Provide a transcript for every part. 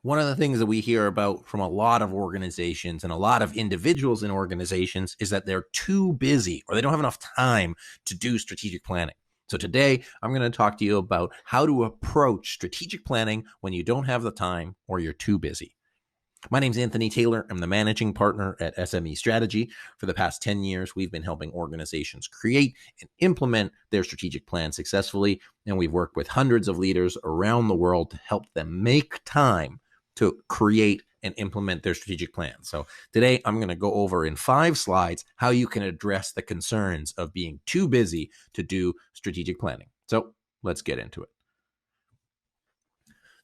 One of the things that we hear about from a lot of organizations and a lot of individuals in organizations is that they're too busy or they don't have enough time to do strategic planning. So today, I'm going to talk to you about how to approach strategic planning when you don't have the time or you're too busy. My name's Anthony Taylor. I'm the managing partner at SME Strategy. For the past 10 years, we've been helping organizations create and implement their strategic plan successfully. And we've worked with hundreds of leaders around the world to help them make time to create and implement their strategic plan. So today I'm going to go over in 5 slides how you can address the concerns of being too busy to do strategic planning. So let's get into it.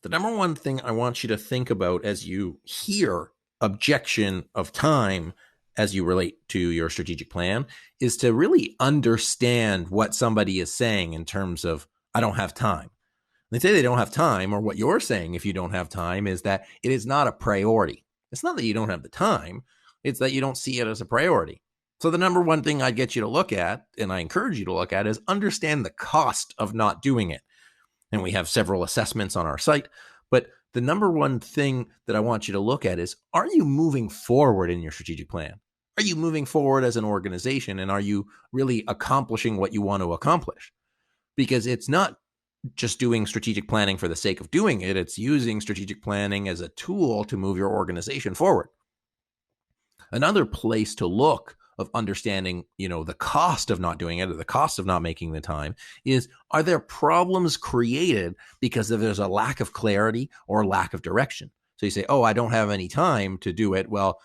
The number one thing I want you to think about as you hear objection of time as you relate to your strategic plan is to really understand what somebody is saying in terms of, I don't have time. They say they don't have time, or what you're saying if you don't have time is that it is not a priority. It's not that you don't have the time, it's that you don't see it as a priority. So the number one thing I'd get you to look at, and I encourage you to look at, is understand the cost of not doing it. And we have several assessments on our site, but the number one thing that I want you to look at is, are you moving forward in your strategic plan? Are you moving forward as an organization, and are you really accomplishing what you want to accomplish? Because it's not just doing strategic planning for the sake of doing it. It's using strategic planning as a tool to move your organization forward. Another place to look of understanding, the cost of not doing it or the cost of not making the time is, are there problems created because there's a lack of clarity or lack of direction? So you say, oh, I don't have any time to do it. Well,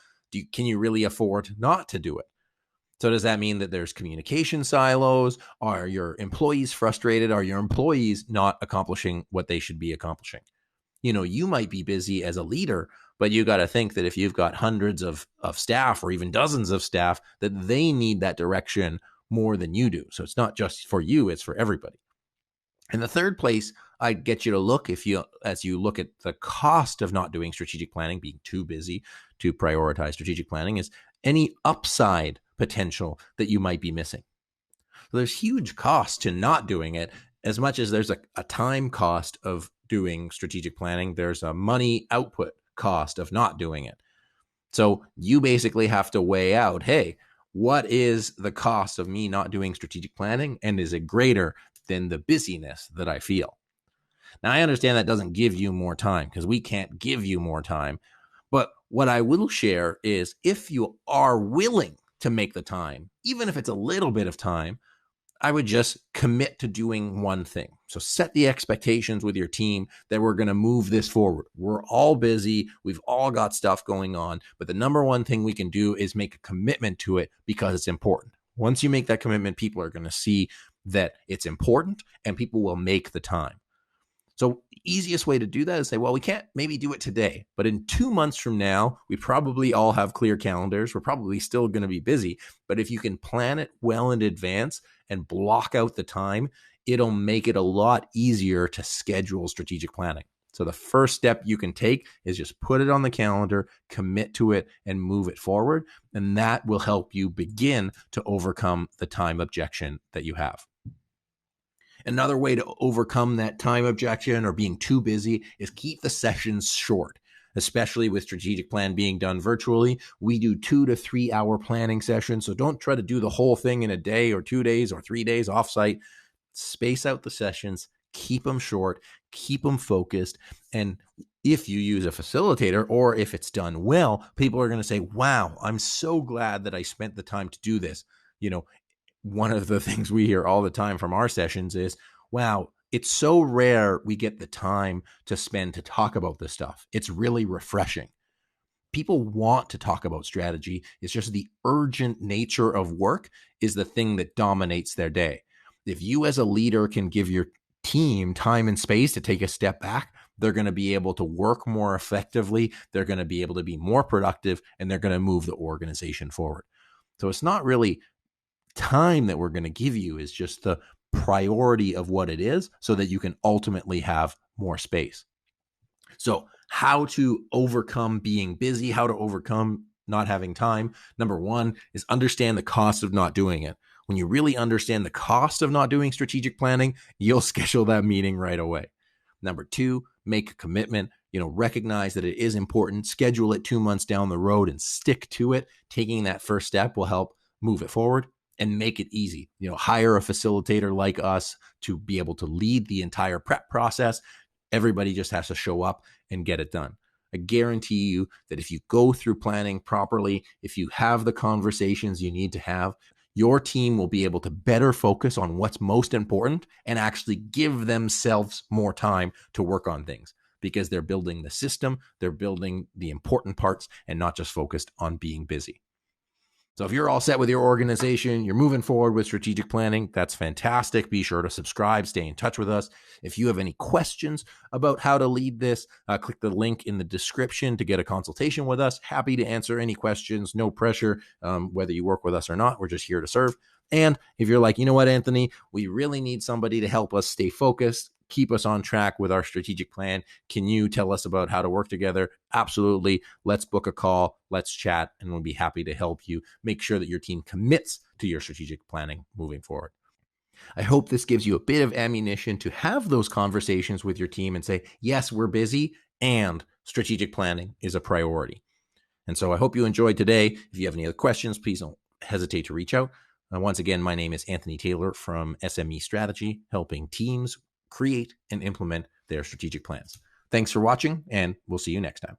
can you really afford not to do it? So does that mean that there's communication silos? Are your employees frustrated? Are your employees not accomplishing what they should be accomplishing? You might be busy as a leader, but you got to think that if you've got hundreds of staff or even dozens of staff, that they need that direction more than you do. So it's not just for you, it's for everybody. And the third place I'd get you to look, as you look at the cost of not doing strategic planning, being too busy to prioritize strategic planning, is any upside potential that you might be missing. So there's huge cost to not doing it. As much as there's a time cost of doing strategic planning, there's a money output cost of not doing it. So you basically have to weigh out, hey, what is the cost of me not doing strategic planning? And is it greater than the busyness that I feel? Now, I understand that doesn't give you more time, because we can't give you more time. But what I will share is, if you are willing to make the time, even if it's a little bit of time, I would just commit to doing one thing. So set the expectations with your team that we're going to move this forward. We're all busy. We've all got stuff going on. But the number one thing we can do is make a commitment to it, because it's important. Once you make that commitment, people are going to see that it's important, and people will make the time. So easiest way to do that is say, well, we can't maybe do it today, but in 2 months from now, we probably all have clear calendars. We're probably still going to be busy, but if you can plan it well in advance and block out the time, it'll make it a lot easier to schedule strategic planning. So the first step you can take is just put it on the calendar, commit to it, and move it forward. And that will help you begin to overcome the time objection that you have. Another way to overcome that time objection or being too busy is keep the sessions short, especially with strategic plan being done virtually. We do 2 to 3 hour planning sessions. So don't try to do the whole thing in a day or 2 days or 3 days offsite. Space out the sessions, keep them short, keep them focused. And if you use a facilitator, or if it's done well, people are going to say, wow, I'm so glad that I spent the time to do this. One of the things we hear all the time from our sessions is, wow, it's so rare we get the time to spend to talk about this stuff. It's really refreshing. People want to talk about strategy. It's just the urgent nature of work is the thing that dominates their day. If you as a leader can give your team time and space to take a step back, they're going to be able to work more effectively. They're going to be able to be more productive, and they're going to move the organization forward. So it's not really time that we're going to give you, is just the priority of what it is, so that you can ultimately have more space. So how to overcome being busy, how to overcome not having time. Number one is understand the cost of not doing it. When you really understand the cost of not doing strategic planning, you'll schedule that meeting right away. Number two, make a commitment, recognize that it is important, schedule it 2 months down the road and stick to it. Taking that first step will help move it forward and make it easy. Hire a facilitator like us to be able to lead the entire prep process. Everybody just has to show up and get it done. I guarantee you that if you go through planning properly, if you have the conversations you need to have, your team will be able to better focus on what's most important and actually give themselves more time to work on things, because they're building the system, they're building the important parts, and not just focused on being busy. So if you're all set with your organization, you're moving forward with strategic planning, that's fantastic. Be sure to subscribe, stay in touch with us. If you have any questions about how to lead this, click the link in the description to get a consultation with us. Happy to answer any questions, no pressure, whether you work with us or not. We're just here to serve. And if you're like, you know what, Anthony, we really need somebody to help us stay focused, keep us on track with our strategic plan. Can you tell us about how to work together? Absolutely. Let's book a call. Let's chat, and we'll be happy to help you make sure that your team commits to your strategic planning moving forward. I hope this gives you a bit of ammunition to have those conversations with your team and say, yes, we're busy and strategic planning is a priority. And so I hope you enjoyed today. If you have any other questions, please don't hesitate to reach out. Once again, my name is Anthony Taylor from SME Strategy, helping teams create and implement their strategic plans. Thanks for watching, and we'll see you next time.